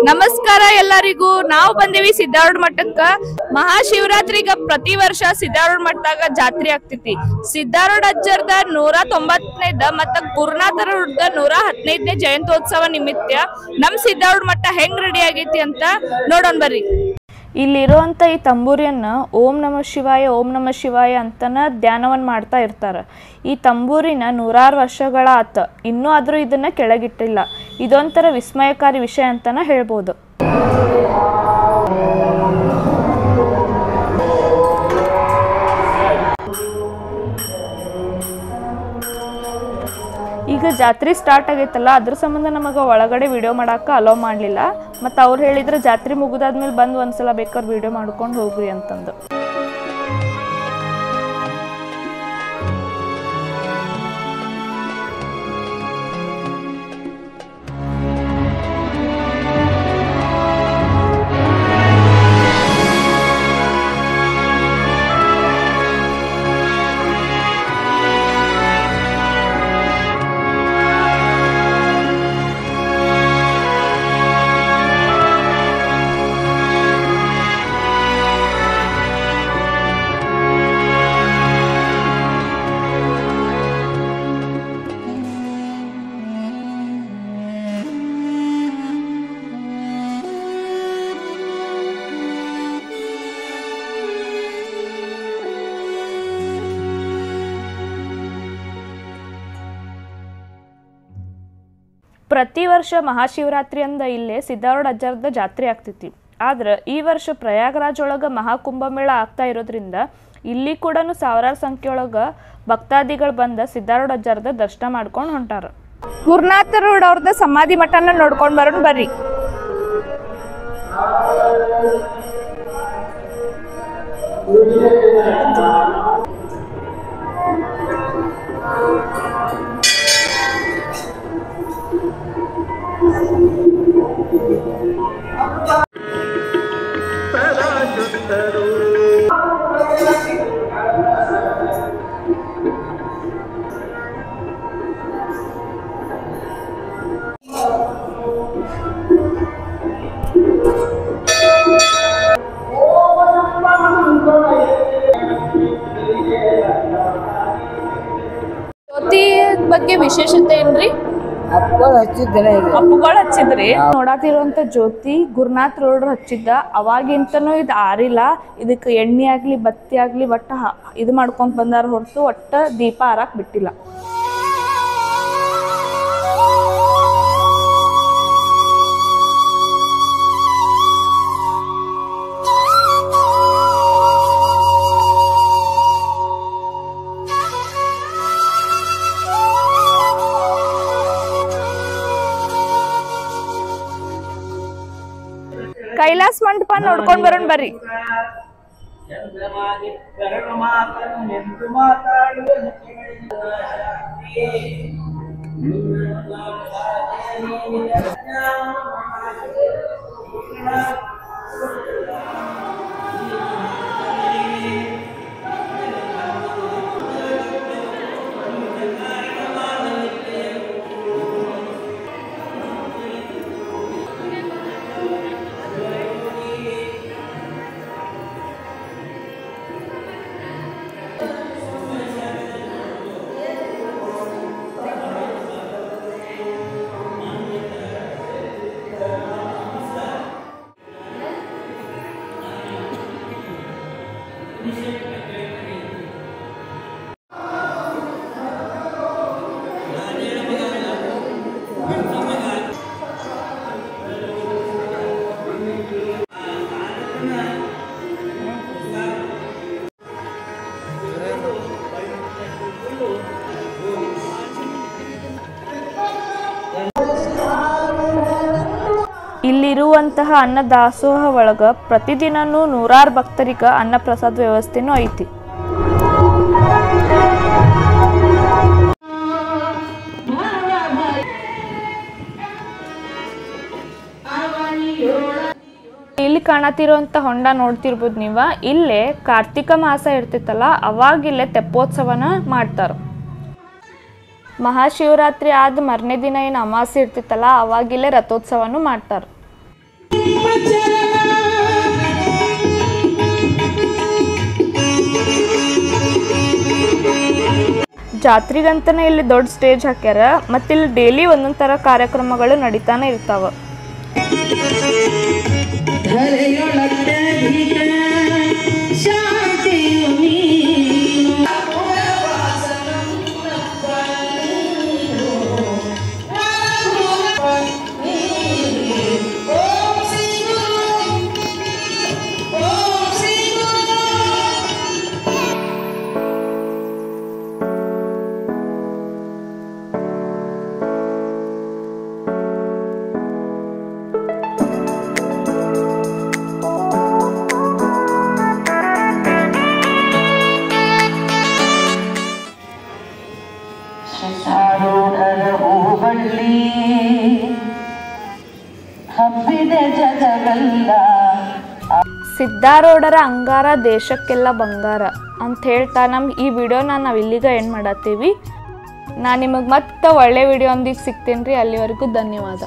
ನಮಸ್ಕಾರ ಎಲ್ಲರಿಗೂ. ನಾವು ಬಂದೇವಿ ಸಿದ್ದಾರೂಢ ಮಠಕ್ಕ. ಮಹಾಶಿವರಾತ್ರಿಗ ಪ್ರತಿ ವರ್ಷ ಸಿದ್ದಾರೂಢ ಮಠದಾಗ ಜಾತ್ರೆ ಆಗ್ತೈತಿ. ಸಿದ್ದಾರೂಢ ಅಜ್ಜರ್ದ 190ನೇದ ಮತ್ತ ಗುರುನಾಥರೂಢ 115ನೇ ಜಯಂತ್ಯೋತ್ಸವ ನಿಮಿತ್ತ ನಮ್ ಸಿದ್ದಾರೂಢ ಮಠ ಹೆಂಗ್ ರೆಡಿ ಆಗೈತಿ ಅಂತ ನೋಡೋಣ ಬರ್ರಿ. ಇಲ್ಲಿರುವಂಥ ಈ ತಂಬೂರಿಯನ್ನು ಓಂ ನಮಃ ಶಿವಾಯ ಅಂತನ ಧ್ಯಾನವನ್ನು ಮಾಡ್ತಾ ಇರ್ತಾರೆ. ಈ ತಂಬೂರಿನ 106 ವರ್ಷಗಳ ಆತ, ಇನ್ನೂ ಆದರೂ ಇದನ್ನು ಕೆಳಗಿಟ್ಟಿಲ್ಲ. ಇದೊಂಥರ ವಿಸ್ಮಯಕಾರಿ ವಿಷಯ ಅಂತಲೇ ಹೇಳ್ಬೋದು. ಈಗ ಜಾತ್ರೆ ಸ್ಟಾರ್ಟ್ ಆಗೈತಲ್ಲ, ಅದ್ರ ಸಂಬಂಧ ನಮಗೆ ಒಳಗಡೆ ವಿಡಿಯೋ ಮಾಡೋಕೆ ಅಲೋ ಮಾಡಲಿಲ್ಲ. ಮತ್ತು ಅವ್ರು ಹೇಳಿದ್ರೆ ಜಾತ್ರೆ ಮುಗಿದಾದ್ಮೇಲೆ ಬಂದು ಒಂದ್ಸಲ ಬೇಕಾದ್ರೆ ವಿಡಿಯೋ ಮಾಡ್ಕೊಂಡು ಹೋಗ್ರಿ ಅಂತಂದು. ಪ್ರತಿ ವರ್ಷ ಮಹಾಶಿವರಾತ್ರಿ ಅಂದ ಇಲ್ಲೇ ಸಿದ್ದಾರೂಢ ಅಜ್ಜರ್ದ ಜಾತ್ರೆ ಆಗ್ತೈತಿ. ಆದ್ರೆ ಈ ವರ್ಷ ಪ್ರಯಾಗರಾಜ್ ಒಳಗೆ ಮಹಾಕುಂಭಮೇಳ ಆಗ್ತಾ ಇರೋದ್ರಿಂದ ಇಲ್ಲಿ ಕೂಡ ಸಾವಿರಾರು ಸಂಖ್ಯೆಯೊಳಗೆ ಭಕ್ತಾದಿಗಳು ಬಂದ ಸಿದ್ದಾರೂಢ ಅಜ್ಜರ್ದ ದರ್ಶನ ಮಾಡ್ಕೊಂಡು ಹೊಂಟಾರ. ಗುರುನಾಥರೂಢ ಅವ್ರದ ಸಮಾಧಿ ಮಠನ ನೋಡ್ಕೊಂಡು ಬರೋಣ ಬರ್ರಿ. ಜ್ಯೋತಿ ಬಗ್ಗೆ ವಿಶೇಷತೆ ಏನ್ರಿ? ಅಪ್ಪುಗಳು ಹಚ್ಚಿದ್ರಿ. ನೋಡಾತಿರುವಂತ ಜ್ಯೋತಿ ಗುರುನಾಥರೂಢರು ಹಚ್ಚಿದ್ದ. ಅವಾಗಿಂತನೂ ಇದು ಆರಿಲ್ಲ. ಇದಕ್ಕೆ ಎಣ್ಣೆ ಆಗ್ಲಿ ಬತ್ತಿ ಆಗ್ಲಿ ಒಟ್ಟ ಇದು ಮಾಡ್ಕೊಂಡ್ ಬಂದಾರ ಹೊರತು ಒಟ್ಟ ದೀಪ ಆರಾಕ್ ಬಿಟ್ಟಿಲ್ಲ. ಕೈಲಾಸ ಮಂಟಪ ನೋಡ್ಕೊಂಡ್ ಬರೋಣ ಬರ್ರಿ. ಇಲ್ಲಿರುವಂತಹ ಅನ್ನದಾಸೋಹ ಒಳಗ ಪ್ರತಿದಿನನೂ 106 ಭಕ್ತರಿಗೆ ಅನ್ನ ಪ್ರಸಾದ ವ್ಯವಸ್ಥೆನೂ ಐತಿ. ಇಲ್ಲಿ ಕಾಣತಿರುವಂತ ಹೊಂಡ ನೋಡ್ತಿರ್ಬೋದು ನೀವ. ಇಲ್ಲೇ ಕಾರ್ತಿಕ ಮಾಸ ಇರ್ತಿತ್ತಲ್ಲ, ಅವಾಗಿಲ್ಲೇ ತೆಪ್ಪೋತ್ಸವನ ಮಾಡ್ತಾರ. ಮಹಾಶಿವರಾತ್ರಿ ಆದ ಮರನೇ ದಿನ ಏನು ಅಮಾವಾಸ್ಯೆ ಇರ್ತಿತ್ತಲ್ಲ ಅವಾಗಿಲ್ಲೇ ರಥೋತ್ಸವನೂ ಮಾಡ್ತಾರೆ. ಜಾತ್ರೆಗಂತನೇ ಇಲ್ಲಿ ದೊಡ್ಡ ಸ್ಟೇಜ್ ಹಾಕ್ಯಾರ. ಮತ್ತು ಇಲ್ಲಿ ಡೈಲಿ ಒಂದೊಂದು ಥರ ಕಾರ್ಯಕ್ರಮಗಳು ನಡೀತಾನೆ ಇರ್ತಾವ. ಸಿದ್ಧಾರೂಢರ ಅಂಗಾರ ದೇಶಕ್ಕೆಲ್ಲ ಬಂಗಾರ ಅಂತ ಹೇಳ್ತಾ ನಮ್ಗೆ ಈ ವಿಡಿಯೋನ ನಾವು ಇಲ್ಲಿಗೆ ಎಂಡ್ ಮಾಡತ್ತೀವಿ. ನಾನು ನಿಮಗೆ ಮತ್ತೆ ಒಳ್ಳೆ ವಿಡಿಯೋ ಒಂದಿಗೆ ಸಿಗ್ತೀನಿ ರೀ. ಅಲ್ಲಿವರೆಗೂ ಧನ್ಯವಾದ.